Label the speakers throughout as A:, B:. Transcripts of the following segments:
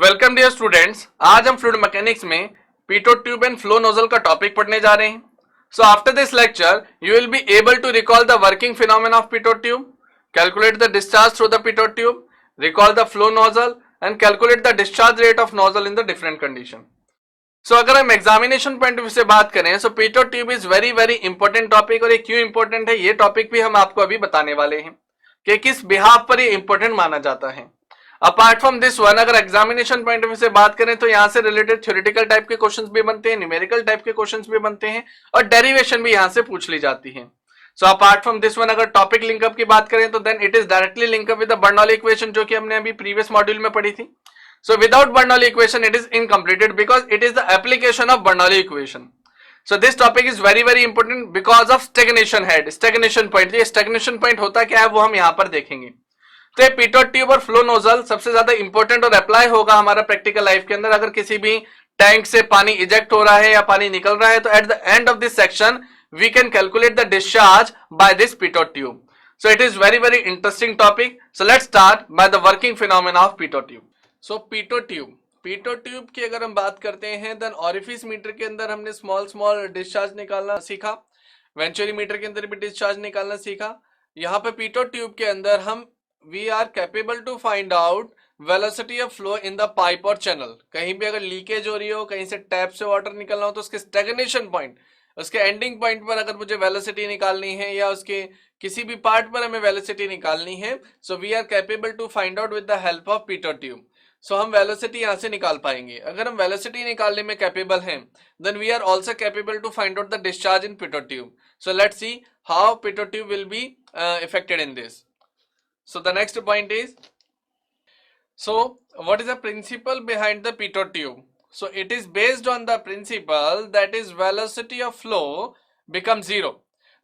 A: Welcome dear students. आज हम fluid mechanics में pitot tube and flow nozzle का टॉपिक पढ़ने जा रहे हैं। So after this lecture you will be able to recall the working phenomena of pitot tube, calculate the discharge through the pitot tube, recall the flow nozzle and calculate the discharge rate of nozzle in the different condition. So अगर हम examination point of view से बात करें so pitot tube is very very important topic, और ये क्यों important है ये टॉपिक भी हम आपको अभी बताने वाले हैं कि किस बिहाफ पर ये इंपॉर्टेंट माना जाता है। अपार्ट फ्रॉम दिस वन, अगर एग्जामिनेशन पॉइंट ऑफ व्यू से बात करें तो यहाँ से रिलेटेड थ्योरेटिकल टाइप के क्वेश्चंस भी बनते हैं, न्यूमेरिकल टाइप के क्वेश्चंस भी बनते हैं और डेरिवेशन भी यहाँ से पूछ ली जाती है। So apart from this one, अगर टॉपिक लिंकअप की बात करें तो then it is directly link up with the Bernoulli equation, जो कि हमने अभी प्रीवियस मॉड्यूल में पढ़ी थी। So without Bernoulli equation it is incompleted because it is the application of Bernoulli equation. So this topic is very very important because of stagnation head, stagnation point। ये stagnation point होता क्या है वो हम यहाँ पर देखेंगे। तो ये पीटो ट्यूब और फ्लो नोजल सबसे ज्यादा इंपॉर्टेंट और अप्लाई होगा हमारा प्रैक्टिकल लाइफ के अंदर। अगर किसी भी टैंक से पानी इजेक्ट हो रहा है या पानी निकल रहा है तो at the end of this section we can calculate the discharge by this pitot tube. So it is very very interesting topic. So let's start by the working phenomena of pitot tube. So pitot tube की अगर हम बात करते हैं then orifice metre के अंदर हमने small small discharge निकालना सीखा, वेंचुरी मीटर के अंदर भी डिस्चार्ज निकालना सीखा। यहाँ पे पीटो ट्यूब के अंदर हम we are capable to find out velocity of flow in the pipe और चैनल। कहीं भी अगर लीकेज हो रही हो, कहीं से टैप से वाटर निकलना हो तो उसके स्टैग्नेशन पॉइंट, उसके एंडिंग पॉइंट पर अगर मुझे वेलोसिटी निकालनी है या उसके किसी भी पार्ट पर हमें वेलोसिटी निकालनी है, so we are capable to find out with the help of pitot tube. So हम वेलोसिटी यहां से निकाल पाएंगे। अगर हम वेलोसिटी निकालने में कैपेबल हैं then we are also capable to find out the discharge in pitot tube. So let's see how pitot tube will be affected in this. So the next point is, so what is the principle behind the pitot tube? So it is based on the principle that is velocity of flow becomes zero.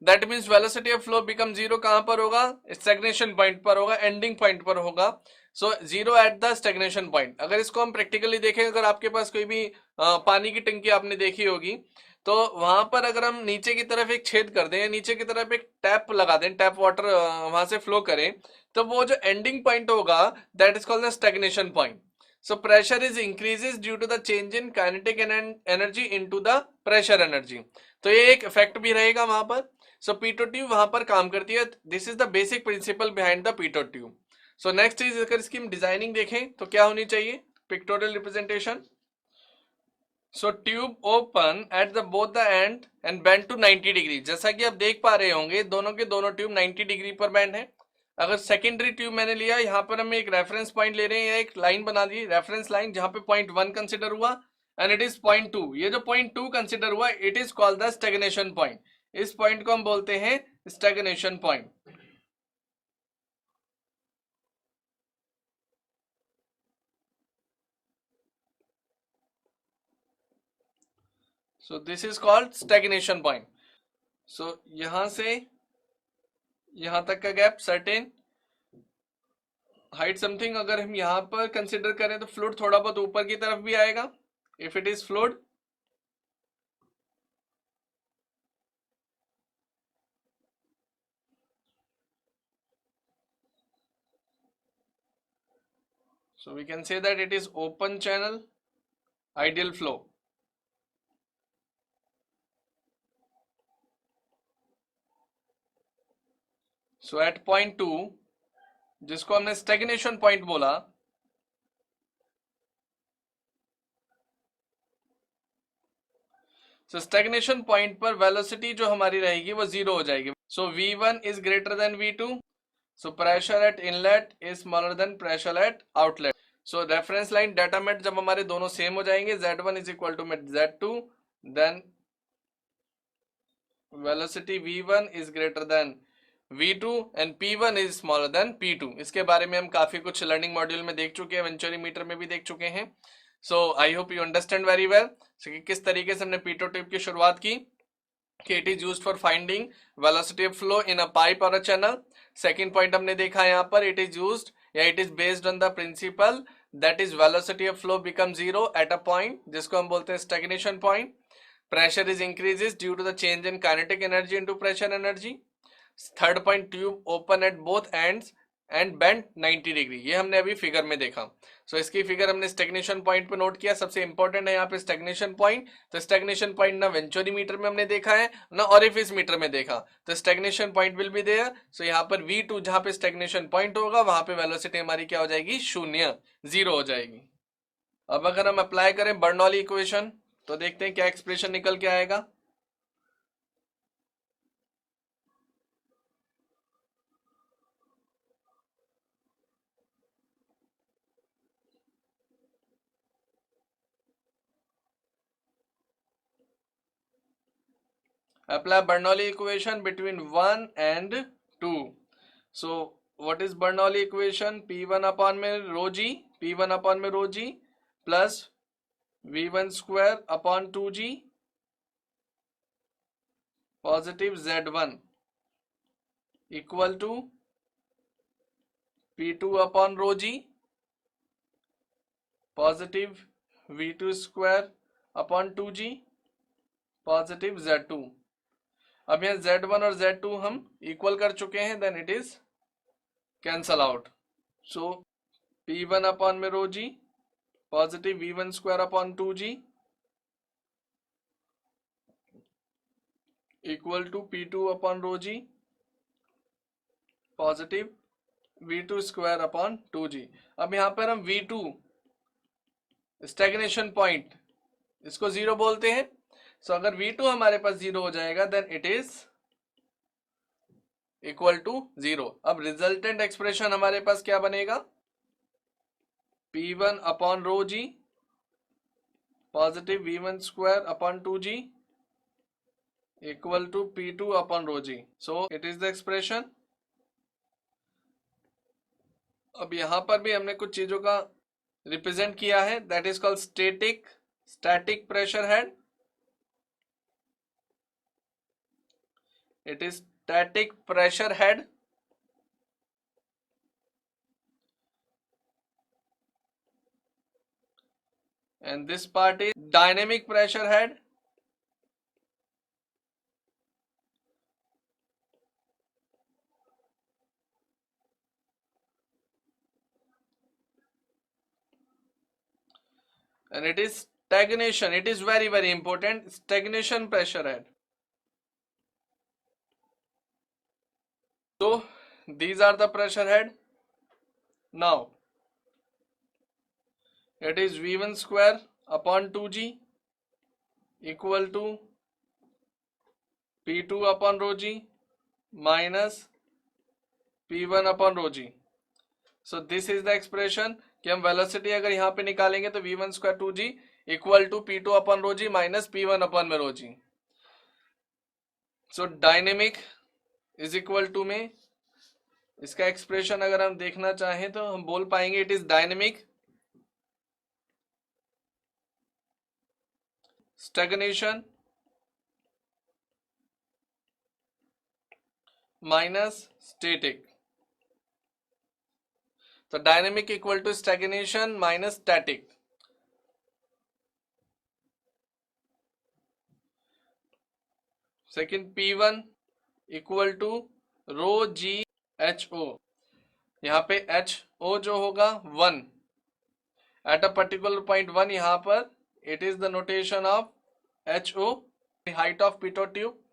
A: That means velocity of flow becomes zero कहां पर होगा? Stagnation point पर होगा, ending point पर होगा। So zero at the stagnation point। अगर इसको हम प्रैक्टिकली देखें, अगर आपके पास कोई भी पानी की टंकी आपने देखी होगी तो वहां पर अगर हम नीचे की तरफ एक छेद कर दें, नीचे की तरफ एक टैप लगा दें, टैप वाटर वहां से फ्लो करें, तो वो जो एंडिंग पॉइंट होगा that is called the stagnation point. So pressure is increases due to the change in kinetic energy into the pressure energy. तो ये एक इफेक्ट भी रहेगा वहां पर। सो पीटो ट्यूब वहां पर काम करती है। This is the basic principle behind the pitot tube. So next is, अगर इसकी हम डिजाइनिंग देखें तो क्या होनी चाहिए? Pictorial representation. So tube open at the both the end and bend to 90 degree. जैसा कि आप देख पा रहे होंगे दोनों के दोनों ट्यूब 90 डिग्री पर बेंड है। अगर सेकेंडरी ट्यूब मैंने लिया, यहाँ पर हम एक रेफरेंस पॉइंट ले रहे हैं, एक लाइन बना दी रेफरेंस लाइन, जहां पे पॉइंट 1 कंसिडर हुआ एंड इट इज पॉइंट 2। ये जो पॉइंट 2 कंसिडर हुआ it is called the stagnation point. इस पॉइंट को हम बोलते हैं stagnation point. So this is called stagnation point. So यहां से यहां तक का गैप सर्टेन हाइट समथिंग, अगर हम यहां पर कंसिडर करें तो फ्लूइड थोड़ा बहुत ऊपर की तरफ भी आएगा if it is fluid. So we can say that it is open channel ideal flow. So at point 2, जिसको हमने स्टैग्नेशन पॉइंट बोला, सो स्टैग्नेशन पॉइंट पर वेलोसिटी जो हमारी रहेगी वो जीरो हो जाएगी। So v1 is greater than v2। So pressure at inlet is smaller than pressure at outlet. So reference line datum मेट जब हमारे दोनों सेम हो जाएंगे, z1 इज इक्वल टू मेट z2, then velocity v1 is greater than v2 and p1 is smaller than p2। इसके बारे में हम काफी कुछ लर्निंग मॉड्यूल में देख चुके हैं, वेंचुरी मीटर में भी देख चुके हैं। So I hope you understand very well किस तरीके से हमने पीटो ट्यूब की शुरुआत की कि it is used for finding velocity of flow in a pipe और अ चैनल। सेकंड पॉइंट हमने देखा यहाँ पर, इट इज यूज्ड या it is based on the principle that is velocity of flow become zero at a point जिसको हम बोलते हैं stagnation point. Pressure is increases due to the change in kinetic energy into pressure energy. Third point, tube open at both ends and bent 90 degree, ये हमने अभी figure में देखा। सो इसकी फिगर हमने स्टैग्नेशन पॉइंट पे नोट किया। सबसे इंपॉर्टेंट है यहाँ पे स्टैग्नेशन पॉइंट। तो स्टैग्नेशन पॉइंट ना वेंचुरी मीटर में हमने देखा है ना ओरिफिस मीटर में देखा, तो stagnation point will be there. So यहाँ पर V2 जहां पे स्टैग्नेशन पॉइंट होगा वहां पे वेलोसिटी हमारी क्या हो जाएगी, शून्य, जीरो हो जाएगी। अब अगर हम अप्लाई करें बर्नौली इक्वेशन तो देखते हैं क्या एक्सप्रेशन निकल के आएगा। Apply Bernoulli equation between 1 and 2. So what is Bernoulli equation? P1 upon में rho g, P1 upon में rho g plus V1 square upon 2g positive Z1 equal to P2 upon rho g positive V2 square upon 2g positive Z2। अब यहाँ Z1 और Z2 हम equal कर चुके हैं, then it is cancel out. So P1 upon में rho g positive V1 square upon 2g equal to P2 upon rho g positive V2 square upon 2g। अब यहां पर हम V2 स्टैग्नेशन पॉइंट इसको जीरो बोलते हैं। सो अगर V2 हमारे पास जीरो हो जाएगा then it is equal to zero. अब रिजल्टेंट एक्सप्रेशन हमारे पास क्या बनेगा, P1 upon rho g positive V1 square upon 2g equal to P2 upon rho g. So it is the expression. अब यहां पर भी हमने कुछ चीजों का रिप्रेजेंट किया है, that is called static pressure head. It is static pressure head and this part is dynamic pressure head and it is stagnation. It is very very important, stagnation pressure head. So these are the pressure head. Now it is V1 square upon 2g equal to P2 upon rho g minus P1 upon rho g. So this is the expression कि हम velocity अगर यहाँ पे निकालेंगे तो V1 square 2g equal to P2 upon rho g minus P1 upon में rho g. So dynamic is equal to में इसका एक्सप्रेशन अगर हम देखना चाहें तो हम बोल पाएंगे it is dynamic stagnation minus static. तो dynamic equal to stagnation minus static. Second P1 equal to rho g h o. यहाँ पे एच ओ जो होगा 1 एट अ पर्टिकुलर पॉइंट 1, यहाँ पर it is the notation of h o, height of pitot tube.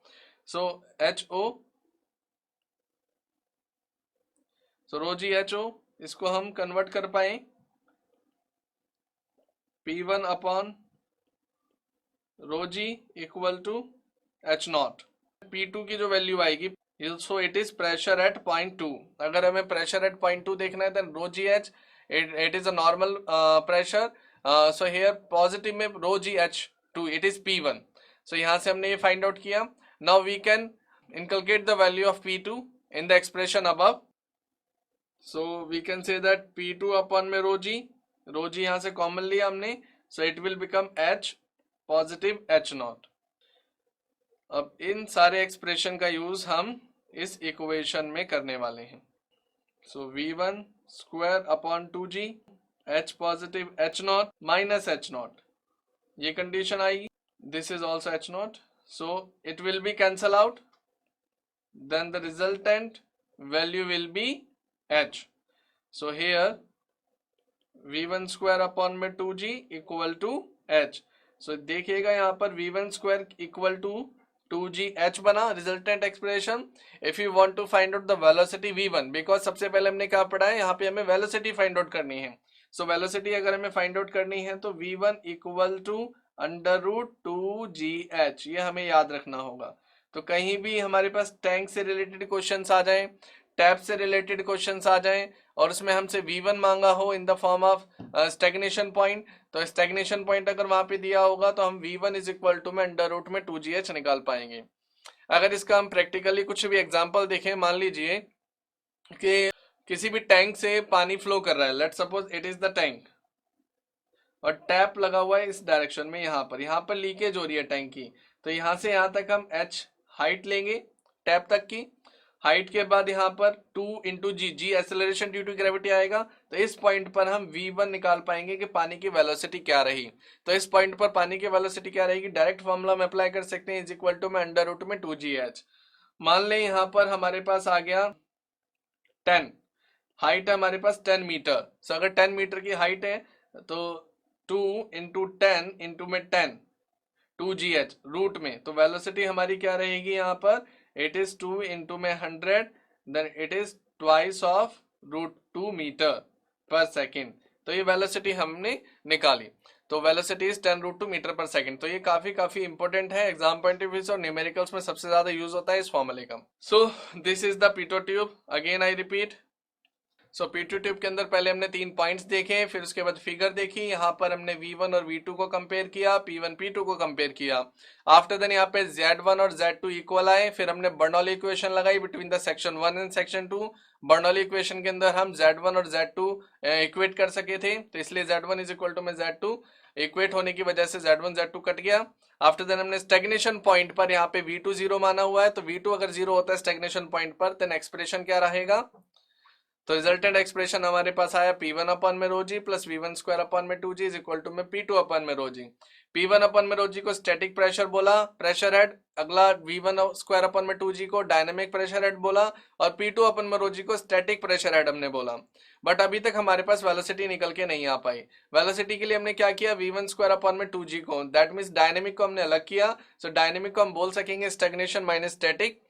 A: So h o, so rho g h o, इसको हम convert कर पाए P1 upon rho g equal to h naught. P2 की जो value आएगी, so it is pressure at point 2। अगर हमें pressure at point 2 देखना है then rho g h it is a normal pressure. So here positive में rho g h 2 it is P1। So यहां से हमने ये फाइंड आउट किया। Now we can inculcate the value of P2 in the expression above. So we can say that P2 upon में rho जी यहां से common लिया हमने, so it will become H positive H naught. अब इन सारे expression का use हम इस इक्वेशन में करने वाले हैं। सो V1 square upon 2g H positive H not minus H not, ये कंडीशन आएगी। This is also H not, so it will be cancel out, then the resultant value will be H. So here v1 square upon में 2g equal to h। सो देखिएगा यहाँ पर v1 square equal to 2gh बना resultant expression. If you want to find out the velocity v1, because सबसे पहले हमने क्या पढ़ा है, यहाँ पे हमें वेलोसिटी फाइंड आउट करनी है। सो वेलोसिटी अगर हमें फाइंड आउट करनी है तो v1 equal to under root 2gh, ये हमें याद रखना होगा। तो कहीं भी हमारे पास टैंक से रिलेटेड क्वेश्चंस आ जाएं, टैप से रिलेटेड क्वेश्चंस आ जाएं और उसमें हमसे v1 मांगा हो in the form of stagnation point, तो स्टैग्नेशन पॉइंट अगर वहां पे दिया होगा तो हम v1 इज इक्वल टू में अंडर रूट में 2gh निकाल पाएंगे। अगर इसका हम प्रैक्टिकली कुछ भी एग्जांपल देखें, मान लीजिए कि किसी भी टैंक से पानी फ्लो कर रहा है, let's suppose it is the tank और टैप लगा हुआ है इस डायरेक्शन में, यहाँ पर लीकेज हो रही है टैंक की। तो यहाँ से यहाँ तक हम h हाइट लेंगे टैप तक की, हाइट के बाद यहाँ पर 2 into g acceleration due to gravity आएगा। तो इस पॉइंट पर हम v1 निकाल पाएंगे कि पानी की वेलोसिटी क्या रही। तो इस पॉइंट पर पानी की वेलोसिटी क्या रहेगी, डायरेक्ट फॉर्मूला हम अप्लाई कर सकते हैं, इज इक्वल टू में अंडर रूट में 2gh। मान लें यहाँ पर हमारे पास आ गया 10, हाइट है हमारे पास 10 मीटर। सो अगर 10 मीटर की हाइट है तो 2 इंटू 10 इंटू में 10 2gh रूट में, तो वेलोसिटी हमारी क्या रहेगी यहाँ पर, इट इज 2 इंटू में 100, then it is twice of root 2 metre per second. तो ये वेलोसिटी हमने निकाली। तो velocity is 10 root 2 metre per second. तो ये काफी इंपॉर्टेंट है एग्जाम पॉइंट ऑफ व्यू से और न्यूमेरिकल्स में सबसे ज्यादा यूज होता है इस फॉर्मूले का। So this is the pitot tube, again I repeat. So pitot tube के अंदर पहले हमने 3 पॉइंट्स देखे, फिर उसके बाद फिगर देखी, यहाँ पर हमने v1 और v2 को कंपेयर किया, p1 p2 को कंपेयर किया। आफ्टर देन यहाँ पे z1 और z2 इक्वल आए, फिर हमने बर्नौली इक्वेशन लगाई between the section 1 and section 2। Bernoulli equation के अंदर हम z1 और z2 इक्वेट कर सके थे, तो इसलिए z1 इज इक्वल टू में z2, इक्वेट होने की वजह से z1 z2 कट गया। आफ्टर देन हमने स्टैग्नेशन पॉइंट पर यहाँ पे v2 जीरो माना हुआ है, तो v2 अगर जीरो होता है स्टैग्नेशन पॉइंट पर, देन एक्सप्रेशन क्या रहेगा, तो रिजल्टेंट एक्सप्रेशन हमारे पास आया p1 अपन में रो जी प्लस v1 स्क्वायर अपन में 2g इज इक्वल टू में p2 अपन में रो जी। p1 अपन में रो जी को स्टैटिक प्रेशर बोला, प्रेशर हेड। अगला v1 स्क्वायर अपन में 2g को डायनेमिक प्रेशर हेड बोला, और p2 अपन में रो जी को स्टैटिक प्रेशर हेड हमने बोला। बट अभी तक हमारे पास वेलोसिटी निकल के नहीं आ पाई। वेलोसिटी के लिए हमने क्या किया, v1 स्क्वायर अपन में 2g को, दैट मीन्स डायनेमिक को हमने अलग किया। सो डायनेमिक को हम बोल सकेंगे stagnation minus static,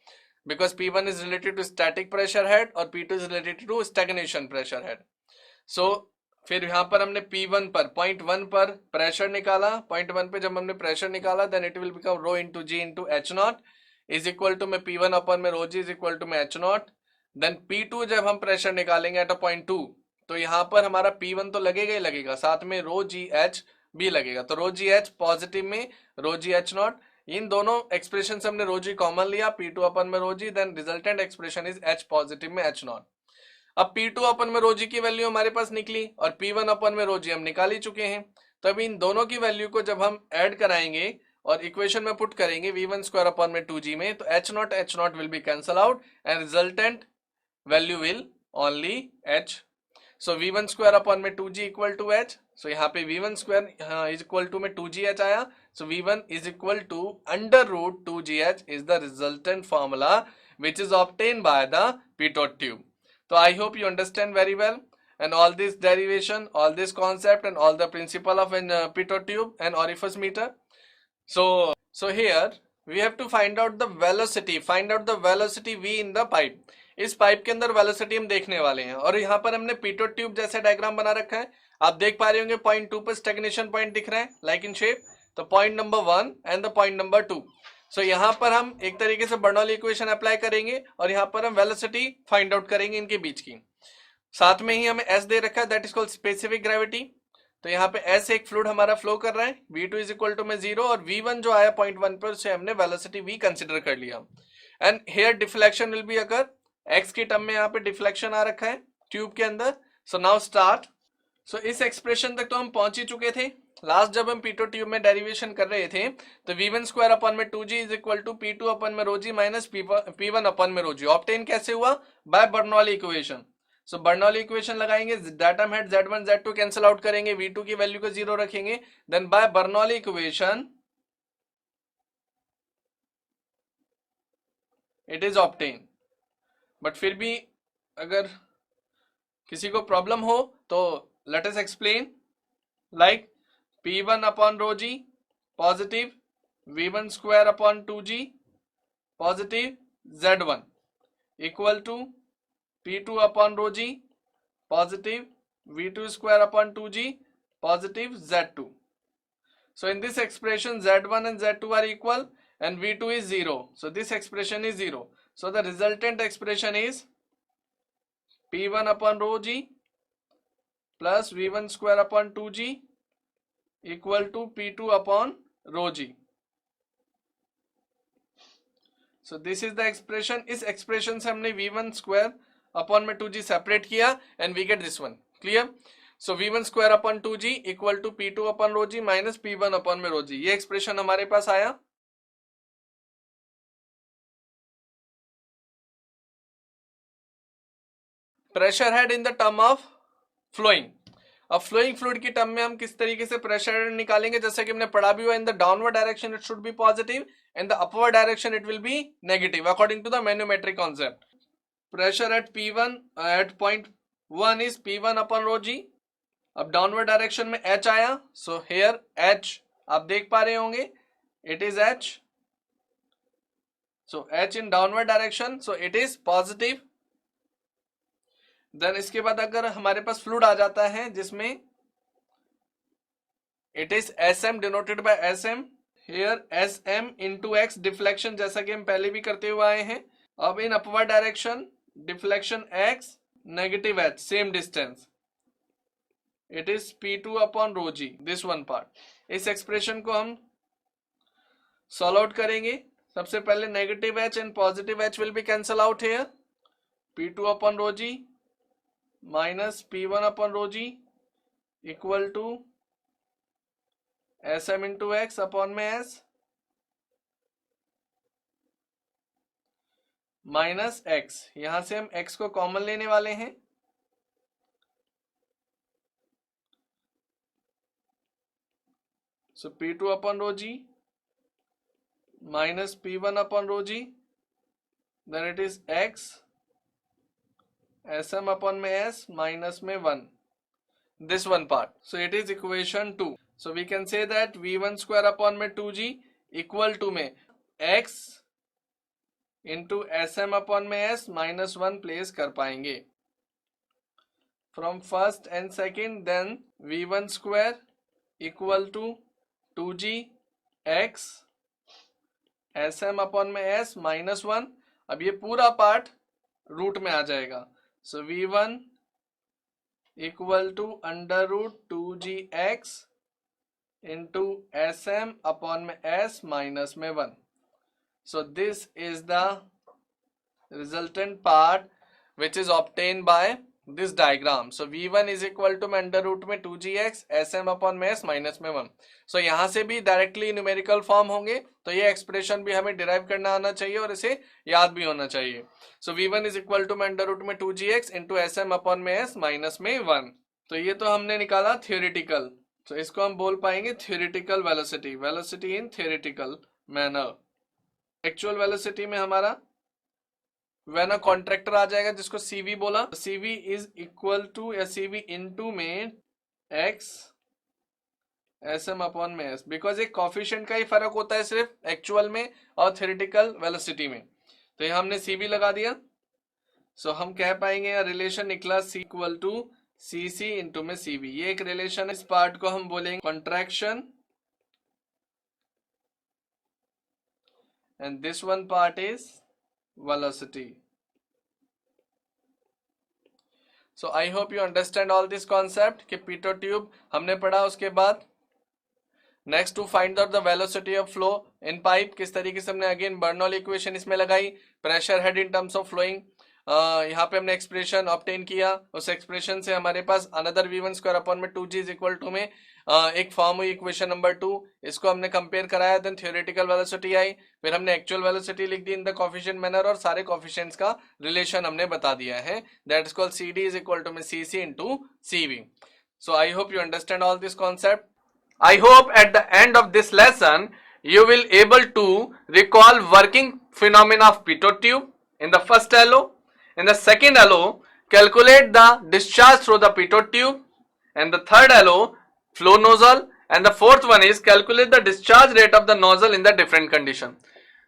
A: because P1 is related to static pressure head और P2 is related to stagnation pressure head. So फिर यहाँ पर हमने P1 पर पॉइंट 1 पर प्रेशर निकाला, पॉइंट 1 पे जब हमने प्रेशर निकाला then it will become rho into g into h naught is equal to में P1 अपन में rho g is equal to में एच नॉट। देन P2 जब हम प्रेशर निकालेंगे एट अ पॉइंट 2, तो यहाँ पर हमारा P1 तो लगेगा ही लगेगा, साथ में रो जी एच भी लगेगा। तो रो जी एच पॉजिटिव में रो जी एच नॉट, इन दोनों एक्सप्रेशन से हमने रोजी कॉमन लिया, P2 अपन में rho g, then resultant expression is H positive में H नॉट। अब P2 अपन में रोजी की वैल्यू हमारे पास निकली और P1 अपन में रोजी हम निकाल ही चुके हैं। तो अभी इन दोनों की वैल्यू को जब हम ऐड कराएंगे और इक्वेशन में पुट करेंगे v1 स्क्वायर अपन में 2g में, तो H not will be cancel out and resultant value will only H। So v1 square upon में 2g इक्वल टू h, सो यहाँ पे v1 square is equal to में 2gh आया। So v1 is equal to under root 2gh is the resultant formula which is obtained by the pitot tube. So I hope you understand very well and all this derivation, all this concept and all the principle of an pitot tube and orifice meter. So here we have to find out the velocity v in the pipe. इस pipe के अंदर velocity हम देखने वाले हैं और यहाँ पर हमने पीटो ट्यूब जैसा डायग्राम बना रखा है। आप देख पा रहे होंगे पॉइंट 2 पर स्टैग्नेशन पॉइंट दिख रहा है लाइक इन शेप, तो point number 1 and the point number 2। सो यहाँ पर हम एक तरीके से बर्नौली इक्वेशन अप्लाई करेंगे और यहाँ पर हम वेलोसिटी फाइंड आउट करेंगे इनके बीच की। साथ में ही हमें एस दे रखा है, that is called specific gravity. तो यहाँ पे एस एक फ्लूइड हमारा फ्लो कर रहा है, v2 इज इक्वल टू में 0 और v1 जो आया पॉइंट 1 पर उसे हमने वेलोसिटी v कंसिडर कर लिया। And here deflection will be occur, x की टर्म में यहाँ पे डिफ्लेक्शन आ रखा है ट्यूब के अंदर। So now start. सो इस एक्सप्रेशन तक तो हम पहुंच ही चुके थे। लास्ट जब हम पीटो ट्यूब में डेरिवेशन कर रहे थे तो v1 स्क्वायर अपन में 2g is equal to p2 upon में rho g minus p1 upon में रो जी ऑब्टेन कैसे हुआ, by Bernoulli equation. So Bernoulli equation लगाएंगे, datum head z1 z2 cancel out करेंगे, v2 की वैल्यू को 0 रखेंगे, then by Bernoulli equation it is obtain. But फिर भी अगर किसी को प्रॉब्लम हो तो let us explain. Like P1 upon rho g positive V1 square upon 2g positive Z1 equal to P2 upon rho g positive V2 square upon 2g positive Z2. So in this expression Z1 and Z2 are equal and V2 is 0. So this expression is 0. So the resultant expression is P1 upon rho g plus V1 square upon 2g equal to P2 upon rho g. So this is the expression. इस expression से हमने V1 square upon में 2g separate किया and we get this one. Clear? So V1 square upon 2g equal to P2 upon rho g minus P1 upon में rho g. ये expression हमारे पास आया. Pressure head in the term of flowing. अब flowing fluid की term में हम किस तरीके से प्रेशर निकालेंगे, जैसे कि हमने पढ़ा भी हुआ, in the downward direction it should be positive, in the upward direction it will be negative according to the manometric concept. Pressure at P1 at point 1 is P1 upon rho g. अब downward direction में H आया, so here H आप देख पा रहे होंगे, it is H. So H in downward direction, so it is positive. Then इसके बाद अगर हमारे पास फ्लूइड आ जाता है जिसमें it is SM denoted by SM, here SM into X deflection, जैसा कि हम पहले भी करते हुए आए हैं. अब in upward direction deflection X negative H, same distance, it is P2 upon rho g. This one part. इस एक्सप्रेशन को हम सॉल्व आउट करेंगे. सबसे पहले negative H and positive H will be cancel out here. P2 upon rho g minus P1 upon rho g equal to SM into X upon में S minus X. यहां से हम X को common लेने वाले हैं. So P2 upon rho g minus P1 upon rho g, then it is X SM upon में S minus में 1. This one part. So it is equation 2. So we can say that V1 square upon में 2g equal to में X into SM upon में S minus 1 place कर पाएंगे. From first and second, then V1 square equal to 2g X SM upon में S minus 1. अब ये पूरा part root में आ जाएगा. So V1 equal to under root 2gx into SM upon में S minus में 1. So this is the resultant part which is obtained by this diagram. So V1 is equal to under root में 2gx SM upon में S minus में 1. So यहाँ से भी directly numerical form होंगे, तो ये एक्सप्रेशन भी हमें डिराइव करना आना चाहिए और इसे याद भी होना चाहिए. So V1 is equal to under root में 2gx into SM upon में S माइनस में 1. तो ये तो हमने निकाला थियोरेटिकल. तो इसको हम बोल पाएंगे थियोरेटिकल वेलोसिटी, वेलोसिटी इन थियोरेटिकल मैनर. एक्चुअल वेलोसिटी में हमारा व्हेन अ कॉन्ट्रैक्टर आ जाएगा जिसको CV बोला, CV इज इक्वल टू या CV इनटू में X SM अपॉन में S, बिकॉज एक कोफिशिएंट का ही फर्क होता है सिर्फ एक्चुअल में और थ्योरेटिकल वेलोसिटी में. तो यहाँ हमने CV लगा दिया. सो हम कह पाएंगे रिलेशन निकला C equal to CC into में CV. ये एक रिलेशन. इस पार्ट को हम बोलेंगे contraction and this one part is velocity. So I hope you understand all this concept कि पिटो ट्यूब हमने पढ़ा. उसके बाद next to find out the velocity of flow in pipe, किस तरीके से हमने अगेन बर्नौली इक्वेशन इसमें लगाई. Pressure head in terms of flowing, यहाँ पे हमने एक्सप्रेशन ऑब्टेन किया. उस एक्सप्रेशन से हमारे पास अनदर V1 स्क्वायर अपॉन में 2g इज इक्वल टू में एक फॉर्म हुई इक्वेशन नंबर 2. इसको हमने कंपेयर कराया, देन थ्योरेटिकल वेलोसिटी आई, फिर हमने एक्चुअल वेलोसिटी लिख दी इन द कोफिशिएंट मैनर और सारे कोफिशिएंट्स का रिलेशन हमने बता दिया है. That is called CD is equal to में CC into CV. So I hope you understand all this concept. I hope at the end of this lesson you will able to recall working phenomena of pitot tube in the first allo. In the second allo calculate the discharge through the pitot tube, and the third allo, flow nozzle, and the fourth one is calculate the discharge rate of the nozzle in the different condition.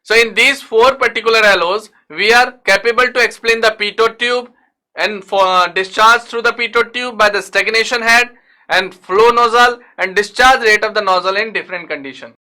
A: So in these four particular allos, we are capable to explain the pitot tube and for discharge through the pitot tube by the stagnation head, and flow nozzle and discharge rate of the nozzle in different condition.